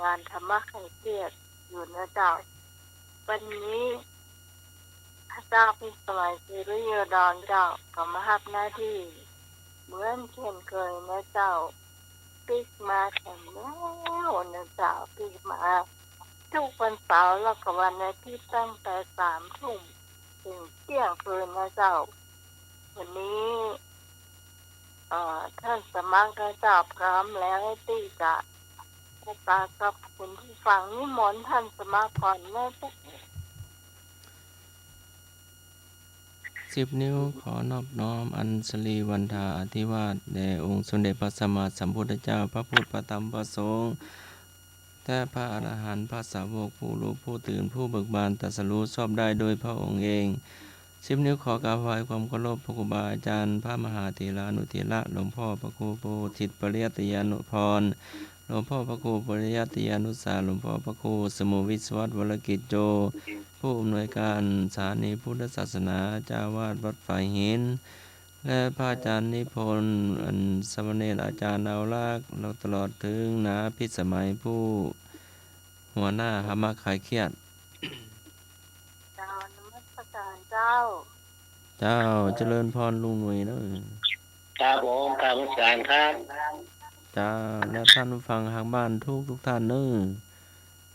งานธรรมะไข่เกียรติอยู่นะเจ้าวันนี้พระเจ้าพิสมัยสิริยดรเจ้าก็มารับหน้าที่เหมือนเช่นเคยนะเจ้าปิกมาแข่งแล้วนะเจ้าปิกมาทุกวันเสาร์แล้วก็วันอาทิตย์ตั้งแต่3 ทุ่มถึงเที่ยงคืนนะเจ้าวันนี้ท่านสมัครนะเจ้าพร้อมแล้วที่จะพบปะกับคุณผู้ฟังนิมนต์ท่านสมัครก่อนนะเจ้า10 นิ้วขอนอบน้อมอัญชลีวันทาอธิวาทแด่องค์สมเด็จพระสัมมาสัมพุทธเจ้าพระพุทธพระธรรมพระสงฆ์และพระอรหันต์พระสาวกผู้รู้ผู้ตื่นผู้เบิกบานตรัสรู้ชอบได้โดยพระองค์เอง10 นิ้วขอกราบไหว้ความเคารพพระครูบาอาจารย์พระมหาเถรานุเถระหลวงพ่อพระครูโพธิปริยัติยานุพรหลวงพ่อพระครูปริยัติยานุสาหลวงพ่อพระครูสมุวิศวัตวรกิจโจผู้อำนวยการสถานีพุทธศาสนาเจ้าวาดวัดฝ่ายหินและพระอาจารย์นิพนธ์สมณเณรอาจารย์เอาลักษณ์เราตลอดถึงนาพิสมัยผู้หัวหน้าธรรมะคลายเครียดเจ้านมัสการเจ้าเจ้าเจริญพรลุงหนุ่ยเนอะครับผมกรรมการครับเจ้าและท่านผู้ฟังทางบ้านทุกท่านเนอะ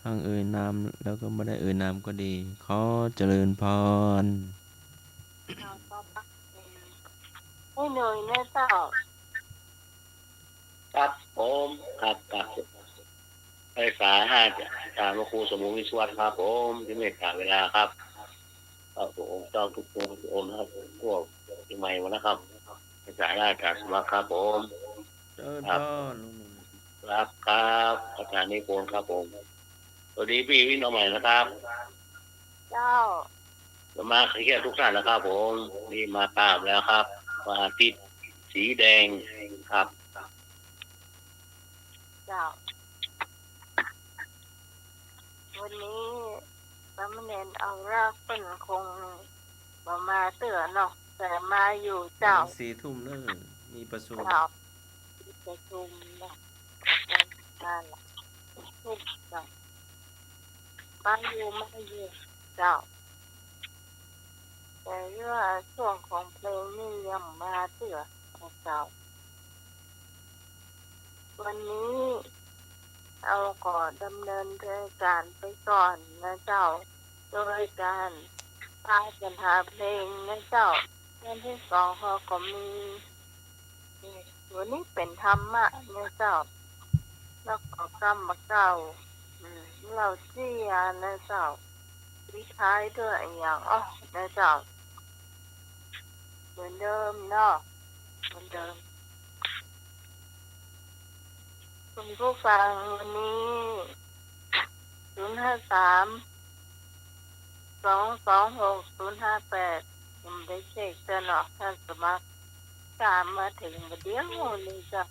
ทางเอ่ยนามแล้วก็ไม่ได้เอ่ยนามก็ดีขอเจริญพรให้หน่อยนะเจ้าครับผมครับไฟฟ้า5จากพระครูสมุวิศวัตครับผมที่เมตตาเวลาครับครับผมเจ้าทุกคนทุกองค์นะครับพวกที่ใหม่วันนะครับไฟฟ้า5จากสมัครครับผมเจริญพรลุงหนุ่ยครับอาจารย์นิพนธ์ครับผมสวัสดีพี่วินอใหม่นะครับเจ้ามาเคลียร์ทุกท่านนะครับผมนี่มาตามแล้วครับวันอาทิตย์สีแดงครับเจ้าวันนี้สามเณรเอารากเปิ้นคงมาเตือนเนาะแต่มาอยู่เจ้า4 ทุ่มเนอะมีประชุมเจ้าประชุมเนาะนั่นแหละทุกเจ้ามาอยู่เจ้าแต่เรื่องช่วงของเพลงนี่ยังมาเตือนเจ้าวันนี้เอาก่อนดำเนินรายการไปก่อนนะเจ้าโดยการพากันหาเพลงนะเจ้าเรื่องที่2เขาก็มีวันนี้เป็นธรรมะนะเจ้าแล้วก็กรรมเก่าเราเสียนะเจ้าวิท้ายด้วยอย่างนะเจ้าเหมือนเดิมเนาะเหมือนเดิมคุณผู้ฟังวันนี้053-226-058ผมได้เช็คเตือนท่านสมัครตามมาถึงเดี๋ยวเลยจ้ะ